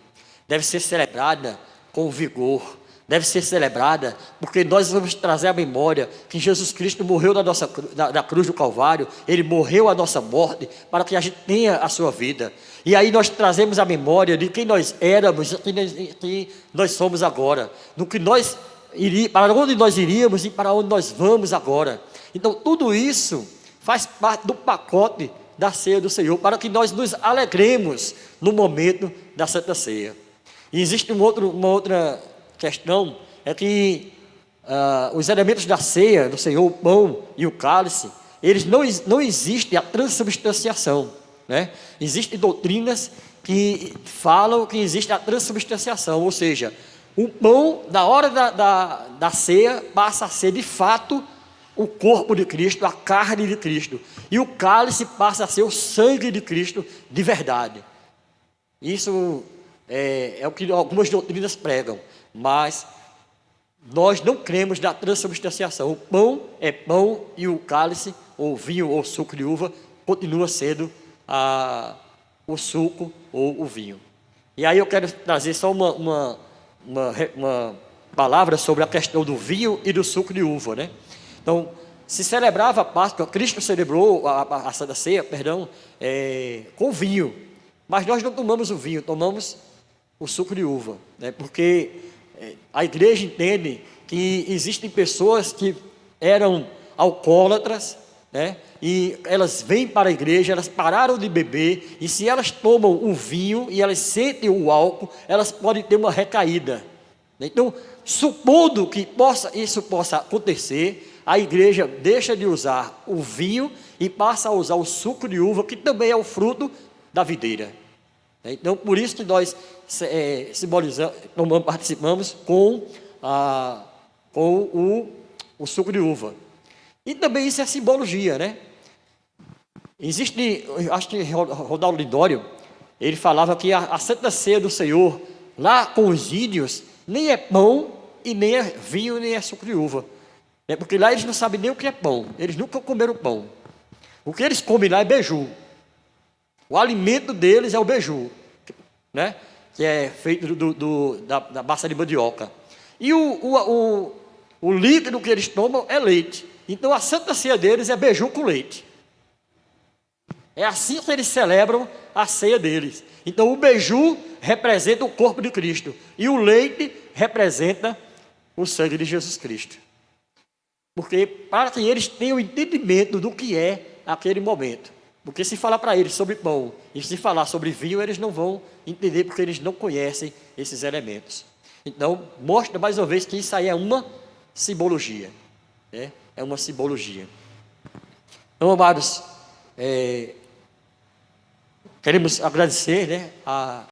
deve ser celebrada com vigor, deve ser celebrada porque nós vamos trazer à memória que Jesus Cristo morreu na cruz do Calvário. Ele morreu a nossa morte para que a gente tenha a sua vida. E aí nós trazemos a memória de quem nós éramos e quem nós somos agora, para onde nós iríamos e para onde nós vamos agora. Então tudo isso faz parte do pacote da ceia do Senhor, para que nós nos alegremos no momento da Santa Ceia. E existe uma outra questão, é que os elementos da ceia do Senhor, o pão e o cálice, eles não existe a transubstanciação, né? Existem doutrinas que falam que existe a transubstanciação, ou seja, o pão, na hora da ceia, passa a ser de fato o corpo de Cristo, a carne de Cristo, e o cálice passa a ser o sangue de Cristo de verdade. Isso é o que algumas doutrinas pregam, mas nós não cremos na transubstanciação. O pão é pão e o cálice, ou vinho ou suco de uva, continua sendo o suco ou o vinho. E aí eu quero trazer só uma palavra sobre a questão do vinho e do suco de uva, né? Então, se celebrava a Páscoa, Cristo celebrou a Santa Ceia, com vinho, mas nós não tomamos o vinho, tomamos o suco de uva, né? Porque a igreja entende que existem pessoas que eram alcoólatras, né? E elas vêm para a igreja, elas pararam de beber, e se elas tomam o vinho e elas sentem o álcool, elas podem ter uma recaída. Então, supondo que isso possa acontecer, a igreja deixa de usar o vinho e passa a usar o suco de uva, que também é o fruto da videira. Então, por isso que nós participamos com o suco de uva. E também isso é simbologia, né? Acho que Ronaldo Lidório, ele falava que a Santa Ceia do Senhor, lá com os índios, nem é pão e nem é vinho, nem é suco de uva. Porque lá eles não sabem nem o que é pão, eles nunca comeram pão. O que eles comem lá é beiju. O alimento deles é o beiju, né? Que é feito da massa de mandioca. E o líquido que eles tomam é leite. Então a Santa Ceia deles é beiju com leite. É assim que eles celebram a ceia deles. Então o beiju representa o corpo de Cristo e o leite representa o sangue de Jesus Cristo. Porque para que eles tenham entendimento do que é aquele momento. Porque se falar para eles sobre pão e se falar sobre vinho, eles não vão entender, porque eles não conhecem esses elementos. Então, mostra mais uma vez que isso aí é uma simbologia, né? É uma simbologia. Então, amados, queremos agradecer, né, a